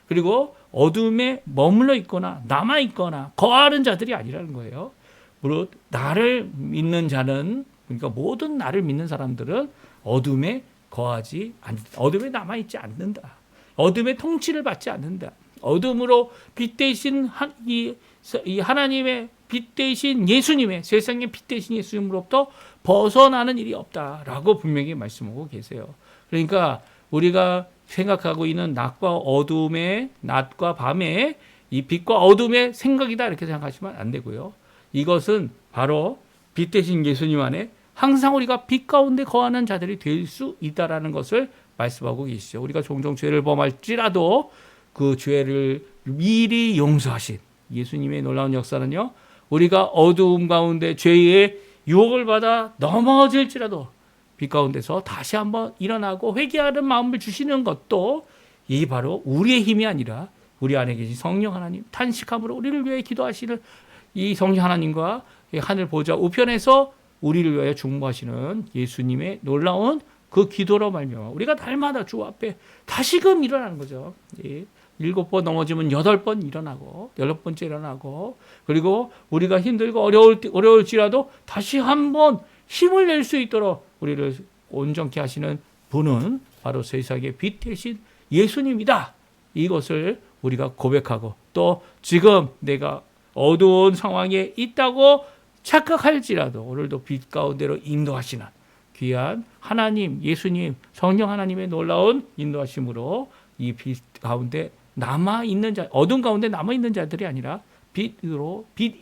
그리고 어둠에 머물러 있거나 남아 있거나 거하는 자들이 아니라는 거예요. 무릇 나를 믿는 자는, 그러니까 모든 나를 믿는 사람들은 어둠에 거하지 않는다. 어둠에 남아있지 않는다. 어둠의 통치를 받지 않는다. 어둠으로 빛 대신 이 하나님의 빛 대신 예수님의, 세상의 빛 대신 예수님으로부터 벗어나는 일이 없다라고 분명히 말씀하고 계세요. 그러니까 우리가 생각하고 있는 낮과 밤의 이 빛과 어둠의 생각이다 이렇게 생각하시면 안 되고요. 이것은 바로 빛 대신 예수님 안에 항상 우리가 빛 가운데 거하는 자들이 될 수 있다라는 것을 말씀하고 계시죠. 우리가 종종 죄를 범할지라도 그 죄를 미리 용서하신 예수님의 놀라운 역사는요, 우리가 어두움 가운데 죄의 유혹을 받아 넘어질지라도 빛 가운데서 다시 한번 일어나고 회개하는 마음을 주시는 것도 이 바로 우리의 힘이 아니라 우리 안에 계신 성령 하나님, 탄식함으로 우리를 위해 기도하시는 이 성령 하나님과 하늘 보좌 우편에서 우리를 위하여 중보하시는 예수님의 놀라운 그 기도로 말미암아 우리가 날마다 주 앞에 다시금 일어나는 거죠. 7번 넘어지면 8번 일어나고 8번째 일어나고, 그리고 우리가 힘들고 어려울지라도 다시 한번 힘을 낼 수 있도록 우리를 온전케 하시는 분은 바로 세상의 빛 대신 예수님이다. 이것을 우리가 고백하고, 또 지금 내가 어두운 상황에 있다고 착각할지라도 오늘도 빛 가운데로 인도하시는 귀한 하나님, 예수님, 성령 하나님의 놀라운 인도하심으로 이 빛 가운데 남아있는 자, 어둠 가운데 남아있는 자들이 아니라 빛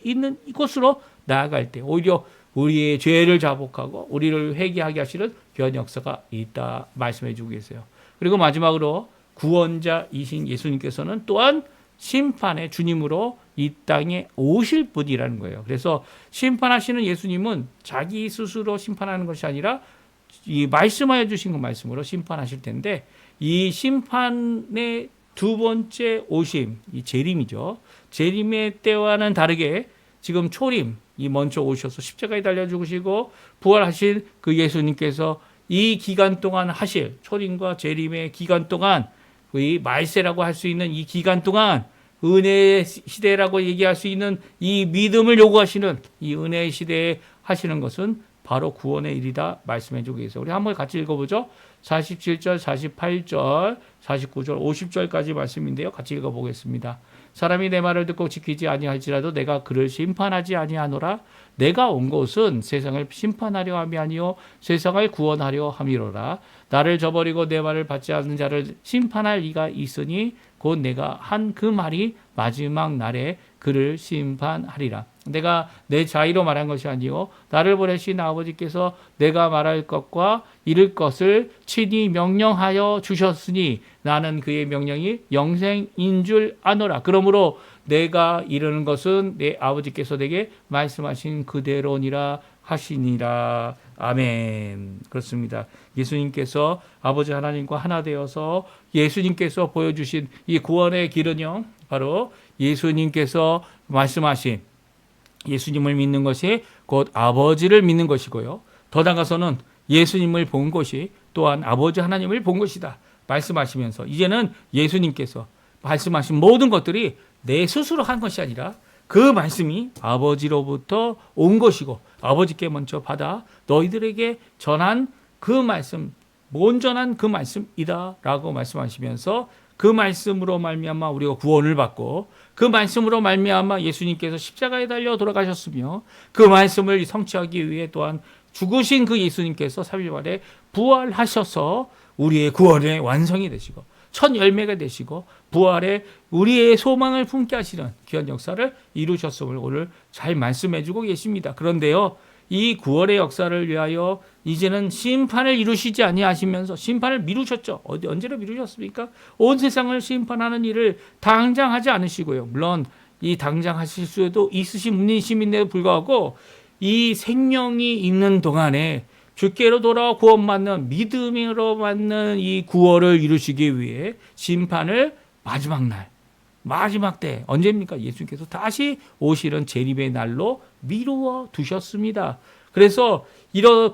있는 이곳으로 나아갈 때 오히려 우리의 죄를 자복하고 우리를 회개하게 하시는 귀한 역사가 있다 말씀해 주고 계세요. 그리고 마지막으로 구원자이신 예수님께서는 또한 심판의 주님으로 이 땅에 오실 분이라는 거예요. 그래서 심판하시는 예수님은 자기 스스로 심판하는 것이 아니라 이 말씀하여 주신 그 말씀으로 심판하실 텐데, 이 심판의 두 번째 오심, 이 재림이죠. 재림의 때와는 다르게 지금 초림, 이 먼저 오셔서 십자가에 달려 죽으시고 부활하신 그 예수님께서 이 기간 동안 하실 초림과 재림의 기간 동안, 이 말세라고 할 수 있는 이 기간 동안 은혜의 시대라고 얘기할 수 있는 이 믿음을 요구하시는 이 은혜의 시대에 하시는 것은 바로 구원의 일이다 말씀해 주고 계세요. 우리 한번 같이 읽어보죠. 47절, 48절, 49절, 50절까지 말씀인데요. 같이 읽어보겠습니다. 사람이 내 말을 듣고 지키지 아니할지라도 내가 그를 심판하지 아니하노라. 내가 온 것은 세상을 심판하려 함이 아니요 세상을 구원하려 함이로라. 나를 저버리고 내 말을 받지 않는 자를 심판할 이가 있으니 곧 내가 한 그 말이 마지막 날에 그를 심판하리라. 내가 내 자의로 말한 것이 아니요 나를 보내신 아버지께서 내가 말할 것과 이룰 것을 친히 명령하여 주셨으니 나는 그의 명령이 영생인 줄 아노라. 그러므로 내가 이르는 것은 내 아버지께서 내게 말씀하신 그대로니라 하시니라. 아멘. 그렇습니다. 예수님께서 아버지 하나님과 하나 되어서 예수님께서 보여주신 이 구원의 길은요, 바로 예수님께서 말씀하신 예수님을 믿는 것이 곧 아버지를 믿는 것이고요. 더 나아가서는 예수님을 본 것이 또한 아버지 하나님을 본 것이다 말씀하시면서 이제는 예수님께서 말씀하신 모든 것들이 내 스스로 한 것이 아니라 그 말씀이 아버지로부터 온 것이고 아버지께 먼저 받아 너희들에게 전한 그 말씀, 온전한 그 말씀이다 라고 말씀하시면서 그 말씀으로 말미암아 우리가 구원을 받고 그 말씀으로 말미암아 예수님께서 십자가에 달려 돌아가셨으며 그 말씀을 성취하기 위해 또한 죽으신 그 예수님께서 3일 만에 부활하셔서 우리의 구원의 완성이 되시고 첫 열매가 되시고 부활에 우리의 소망을 품게 하시는 귀한 역사를 이루셨음을 오늘 잘 말씀해 주고 계십니다. 그런데요, 이 구원의 역사를 위하여 이제는 심판을 이루시지 아니하시면서 심판을 미루셨죠. 언제로 미루셨습니까? 온 세상을 심판하는 일을 당장 하지 않으시고요. 물론 이 당장 하실 수도 있으신 분이심인데도 불구하고 이 생명이 있는 동안에 주께로 돌아와 구원받는 믿음으로 받는 이 구원을 이루시기 위해 심판을 마지막 날, 마지막 때 언제입니까? 예수님께서 다시 오시는 재림의 날로 미루어 두셨습니다. 그래서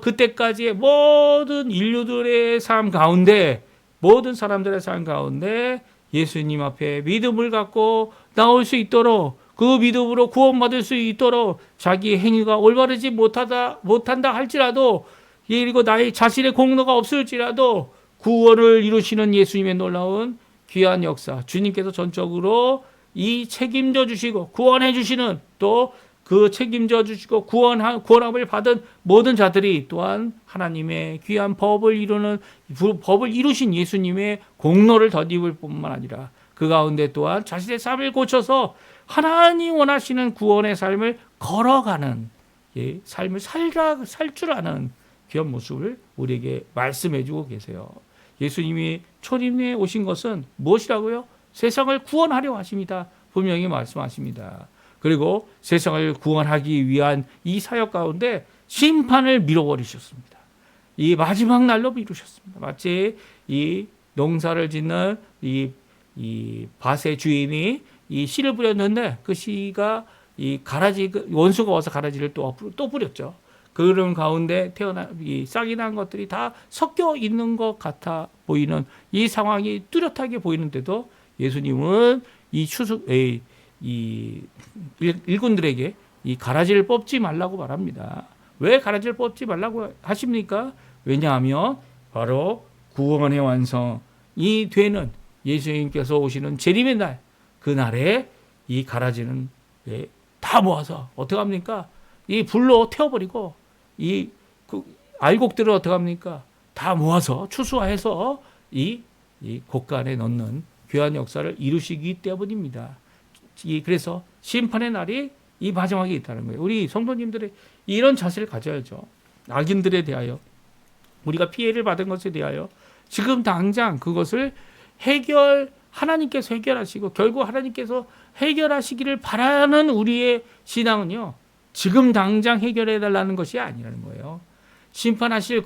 그때까지의 모든 인류들의 삶 가운데 모든 사람들의 삶 가운데 예수님 앞에 믿음을 갖고 나올 수 있도록 그 믿음으로 구원받을 수 있도록 자기 행위가 올바르지 못한다 할지라도 그리고 나의 자신의 공로가 없을지라도 구원을 이루시는 예수님의 놀라운 귀한 역사 주님께서 전적으로 이 책임져 주시고 구원해 주시는 또 그 책임져 주시고 구원함을 받은 모든 자들이 또한 하나님의 귀한 법을 이루신 예수님의 공로를 덧입을 뿐만 아니라 그 가운데 또한 자신의 삶을 고쳐서 하나님 원하시는 구원의 삶을 걸어가는 삶을 살 줄 아는 귀한 모습을 우리에게 말씀해 주고 계세요. 예수님이 초림에 오신 것은 무엇이라고요? 세상을 구원하려 하십니다. 분명히 말씀하십니다. 그리고 세상을 구원하기 위한 이 사역 가운데 심판을 밀어버리셨습니다. 이 마지막 날로 미루셨습니다. 마치 이 농사를 짓는 이 밭의 주인이 이 씨를 뿌렸는데 그 씨가 이 가라지 원수가 와서 가라지를 또 뿌렸죠. 그런 가운데 이 싹이 난 것들이 다 섞여 있는 것 같아 보이는 이 상황이 뚜렷하게 보이는데도 예수님은 이 일꾼들에게 이 가라지를 뽑지 말라고 말합니다. 왜 가라지를 뽑지 말라고 하십니까? 왜냐하면 바로 구원의 완성이 되는 예수님께서 오시는 재림의 날, 그 날에 이 가라지는 다 모아서 어떻게 합니까? 이 불로 태워버리고 이 알곡들을 어떻게 합니까? 다 모아서 추수해서 이 곳간에 넣는 귀한 역사를 이루시기 때문입니다. 그래서 심판의 날이 이 마지막에 있다는 거예요. 우리 성도님들의 이런 자세를 가져야죠. 악인들에 대하여 우리가 피해를 받은 것에 대하여 지금 당장 그것을 하나님께서 해결하시고 결국 하나님께서 해결하시기를 바라는 우리의 신앙은요. 지금 당장 해결해 달라는 것이 아니라는 거예요. 심판하실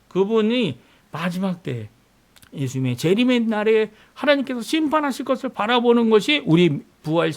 그분이 마지막 때 예수님의 재림의 날에 하나님께서 심판하실 것을 바라보는 것이 우리 부활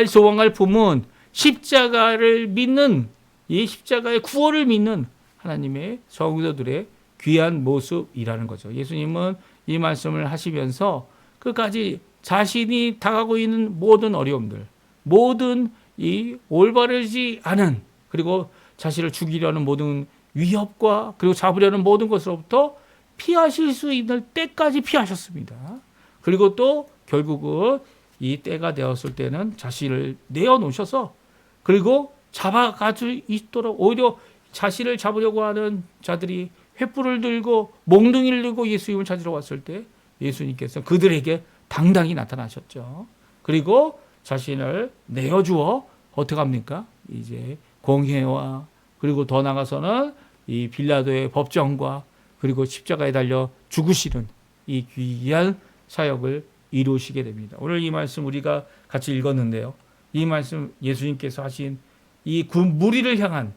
소망을 품은 십자가를 믿는 이 십자가의 구원을 믿는 하나님의 성도들의 귀한 모습이라는 거죠. 예수님은 이 말씀을 하시면서 끝까지 자신이 당하고 있는 모든 어려움들, 모든 이 올바르지 않은 그리고 자신을 죽이려는 모든 위협과 그리고 잡으려는 모든 것으로부터 피하실 수 있는 때까지 피하셨습니다. 그리고 또 결국은 이 때가 되었을 때는 자신을 내어놓으셔서 그리고 잡아가지고 있도록 오히려 자신을 잡으려고 하는 자들이 횃불을 들고 몽둥이를 들고 예수님을 찾으러 왔을 때 예수님께서 그들에게 당당히 나타나셨죠. 그리고 자신을 내어주어 어떻게 합니까? 이제 공회와 그리고 더 나가서는 이 빌라도의 법정과 그리고 십자가에 달려 죽으시는 이 귀한 사역을 이루시게 됩니다. 오늘 이 말씀 우리가 같이 읽었는데요. 이 말씀 예수님께서 하신 이 무리를 향한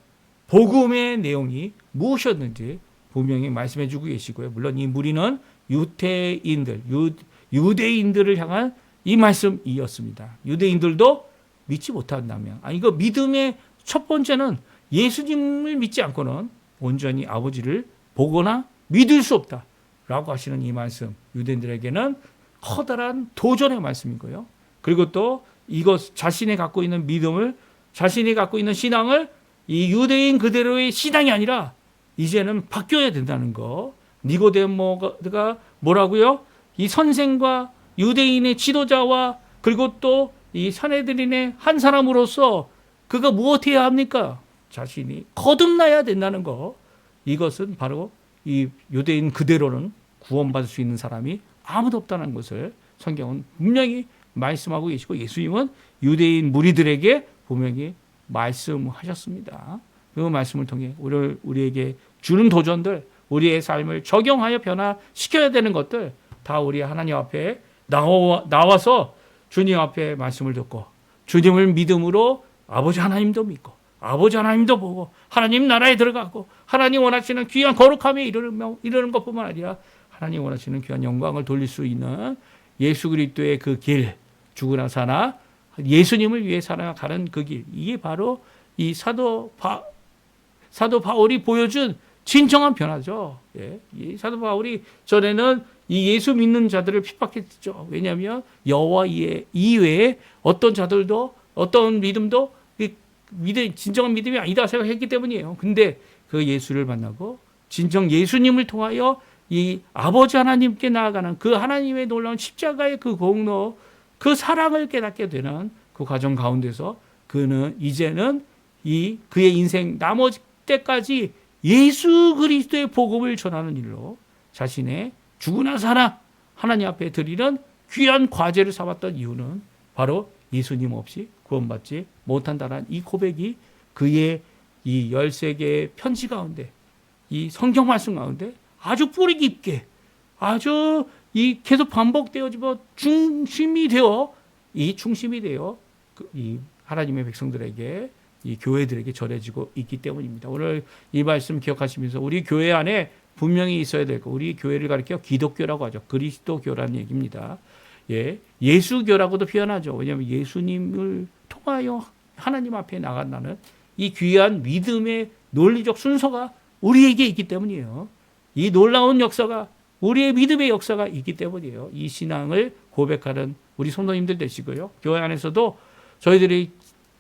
복음의 내용이 무엇이었는지 분명히 말씀해 주고 계시고요. 물론 이 무리는 유대인들을 향한 이 말씀이었습니다. 유대인들도 믿지 못한다면, 이거 믿음의 첫 번째는 예수님을 믿지 않고는 온전히 아버지를 보거나 믿을 수 없다라고 하시는 이 말씀, 유대인들에게는 커다란 도전의 말씀이고요. 그리고 또 이것 자신이 갖고 있는 믿음을, 자신이 갖고 있는 신앙을 이 유대인 그대로의 신앙이 아니라 이제는 바뀌어야 된다는 거. 니고데모가 뭐라고요? 이 선생과 유대인의 지도자와 그리고 또 이 산헤드린의 한 사람으로서 그가 무엇해야 합니까? 자신이 거듭나야 된다는 거. 이것은 바로 이 유대인 그대로는 구원받을 수 있는 사람이 아무도 없다는 것을 성경은 분명히 말씀하고 계시고 예수님은 유대인 무리들에게 분명히 말씀하셨습니다. 그 말씀을 통해 우리에게 주는 도전들, 우리의 삶을 적용하여 변화시켜야 되는 것들 다 우리 하나님 앞에 나와서 주님 앞에 말씀을 듣고 주님을 믿음으로 아버지 하나님도 믿고 아버지 하나님도 보고 하나님 나라에 들어가고 하나님 원하시는 귀한 거룩함에 이르는 것뿐만 아니라 하나님 원하시는 귀한 영광을 돌릴 수 있는 예수 그리스도의 그 길, 죽으나 사나 예수님을 위해 살아가는 그 길, 이게 바로 이 사도 바울이 보여준 진정한 변화죠. 예. 이 사도 바울이 전에는 이 예수 믿는 자들을 핍박했죠. 왜냐하면 여호와 이외에 어떤 자들도 어떤 믿음도 진정한 믿음이 아니다 생각했기 때문이에요. 근데 그 예수를 만나고 진정 예수님을 통하여 이 아버지 하나님께 나아가는 그 하나님의 놀라운 십자가의 그 공로, 그 사랑을 깨닫게 되는 그 과정 가운데서 그는 이제는 그의 인생 나머지 때까지 예수 그리스도의 복음을 전하는 일로 자신의 죽으나 살아 하나님 앞에 드리는 귀한 과제를 삼았던 이유는 바로 예수님 없이 구원받지 못한다는 이 고백이 그의 이 13개의 편지 가운데, 이 성경 말씀 가운데 아주 뿌리 깊게, 아주 계속 반복되어지고 중심이 되어 이 하나님의 백성들에게, 이 교회들에게 전해지고 있기 때문입니다. 오늘 이 말씀 기억하시면서 우리 교회 안에 분명히 있어야 될 거, 우리 교회를 가리켜 기독교라고 하죠. 그리스도교라는 얘기입니다. 예, 예수교라고도 표현하죠. 왜냐하면 예수님을 통하여 하나님 앞에 나간다는 이 귀한 믿음의 논리적 순서가 우리에게 있기 때문이에요. 이 놀라운 역사가 우리의 믿음의 역사가 있기 때문이에요. 이 신앙을 고백하는 우리 성도님들 되시고요. 교회 안에서도 저희들이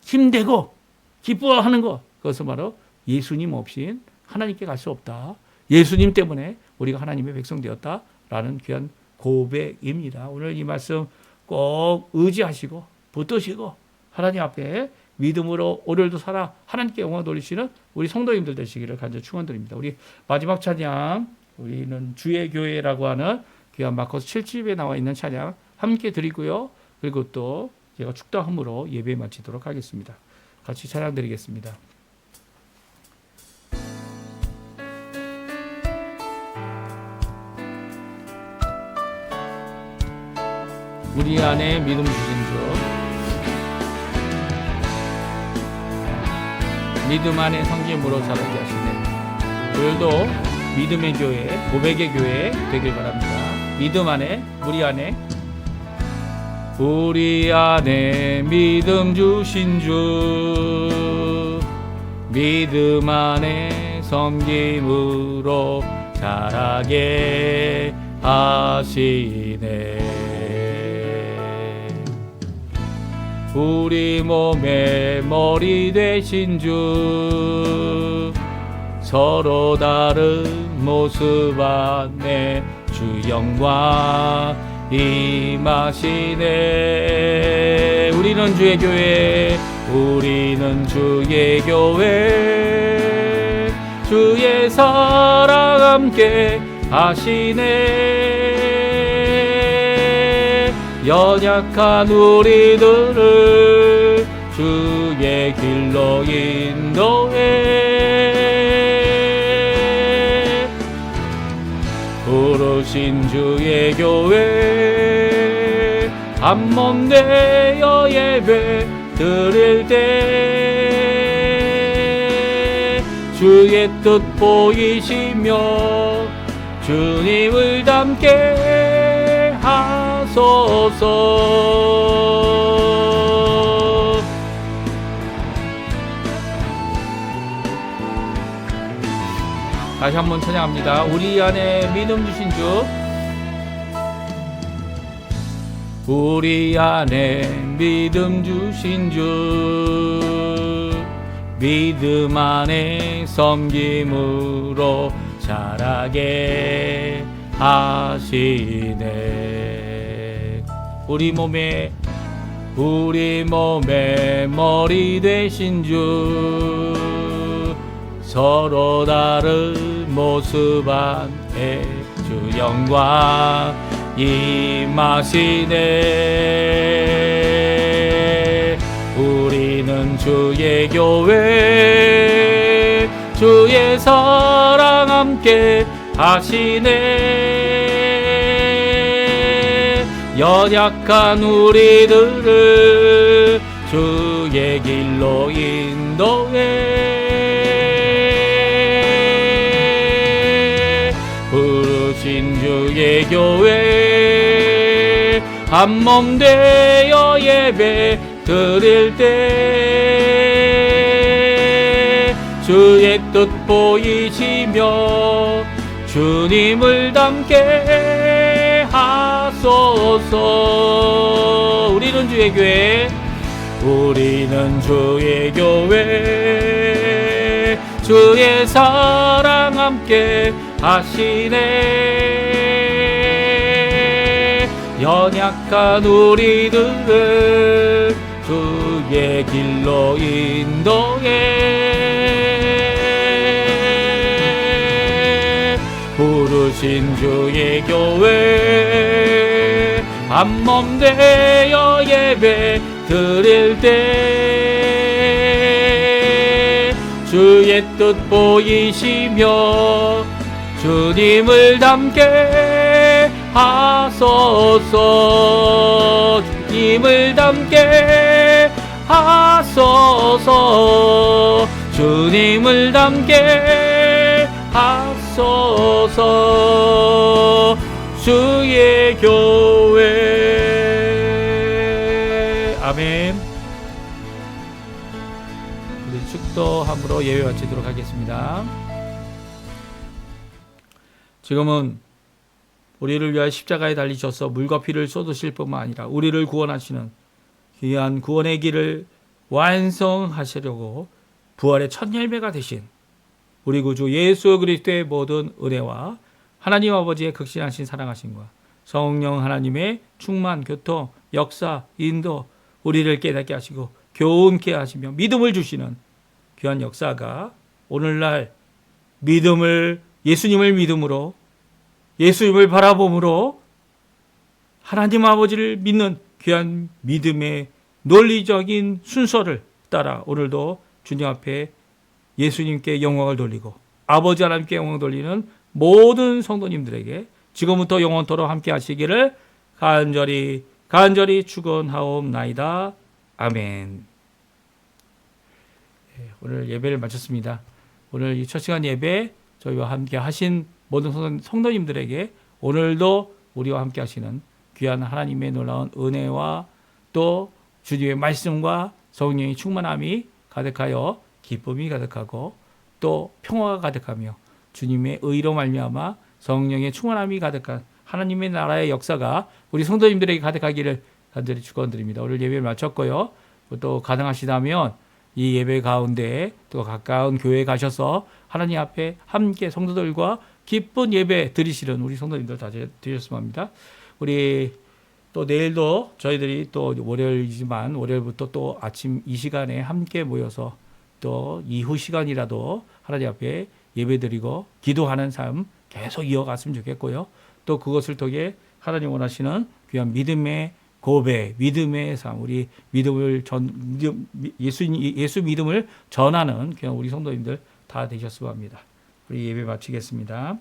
힘되고 기뻐하는 것, 그것은 바로 예수님 없인 하나님께 갈 수 없다. 예수님 때문에 우리가 하나님의 백성 되었다라는 귀한 고백입니다. 오늘 이 말씀 꼭 의지하시고 붙드시고 하나님 앞에 믿음으로 오늘도 살아 하나님께 영광 돌리시는 우리 성도님들 되시기를 간절히 축원드립니다. 우리 마지막 찬양, 우리는 주의 교회라고 하는 귀한 마커스 7집에 나와 있는 찬양 함께 드리고요. 그리고 또 제가 축도함으로 예배 마치도록 하겠습니다. 같이 찬양 드리겠습니다. 우리 안에 믿음 주신 주, 믿음 안에 성김으로 자라게 하시네. 오늘도 믿음의 교회, 고백의 교회 되길 바랍니다. 믿음 안에, 우리 안에 믿음 주신 주, 믿음 안에 섬김으로 자라게 하시네. 우리 몸의 머리 되신 주, 서로 다른 모습 안에 주 영광 임하시네. 우리는 주의 교회, 우리는 주의 교회, 주의 사랑 함께 하시네. 연약한 우리들을 주의 길로 인도해 부르신 주의 교회 한몸 되어 예배 드릴 때 주의 뜻 보이시며 주님을 닮게 하소서. 다시 한번 찬양합니다. 우리 안에 믿음 주신 주, 우리 안에 믿음 주신 주, 믿음 안에 섬김으로 자라게 하시네. 우리 몸에 머리 되신 주, 서로 다른 모습 안에 주 영광 임하시네. 우리는 주의 교회, 주의 사랑 함께 하시네. 연약한 우리들을 주의 길로 인도해 부르신 주의 교회 한몸 되어 예배 드릴 때 주의 뜻 보이시며 주님을 닮게 하소서. 우리는 주의 교회, 우리는 주의 교회, 주의 사랑 함께 하시네. 연약한 우리들을 주의 길로 인도해 부르신 주의 교회 한몸 되어 예배 드릴 때 주의 뜻 보이시며 주님을 닮게 하소서. 주님을 닮게 하소서. 주님을 닮게 하소서. 주의 교회. 아멘. 우리 축도함으로 예배 마치도록 하겠습니다. 지금은 우리를 위하여 십자가에 달리셔서 물과 피를 쏟으실 뿐만 아니라 우리를 구원하시는 귀한 구원의 길을 완성하시려고 부활의 첫 열매가 되신 우리 구주 예수 그리스도의 모든 은혜와 하나님 아버지의 극진하신 사랑하심과 성령 하나님의 충만, 교통, 역사, 인도, 우리를 깨닫게 하시고 교훈케 하시며 믿음을 주시는 귀한 역사가 오늘날 믿음을, 예수님을 믿음으로, 예수님을 바라봄으로 하나님 아버지를 믿는 귀한 믿음의 논리적인 순서를 따라 오늘도 주님 앞에 예수님께 영광을 돌리고 아버지 하나님께 영광을 돌리는 모든 성도님들에게 지금부터 영원토록 함께 하시기를 간절히 축원하옵나이다. 아멘. 오늘 예배를 마쳤습니다. 오늘 이 첫 시간 예배 저희와 함께 하신 모든 성도님들에게 오늘도 우리와 함께 하시는 귀한 하나님의 놀라운 은혜와 또 주님의 말씀과 성령의 충만함이 가득하여 기쁨이 가득하고 또 평화가 가득하며 주님의 의로 말미암아 성령의 충만함이 가득한 하나님의 나라의 역사가 우리 성도님들에게 가득하기를 간절히 축원드립니다. 오늘 예배를 마쳤고요. 또 가능하시다면 이 예배 가운데 또 가까운 교회에 가셔서 하나님 앞에 함께 성도들과 기쁜 예배 드리시는 우리 성도님들 다 되셨으면 합니다. 우리 또 내일도 저희들이 또 월요일이지만 월요일부터 또 아침 이 시간에 함께 모여서 또 이후 시간이라도 하나님 앞에 예배 드리고 기도하는 삶 계속 이어갔으면 좋겠고요. 또 그것을 통해 하나님 원하시는 귀한 믿음의 고백, 믿음의 삶, 우리 예수 믿음을 전하는 그냥 우리 성도님들 다 되셨으면 합니다. 우리 예배 마치겠습니다.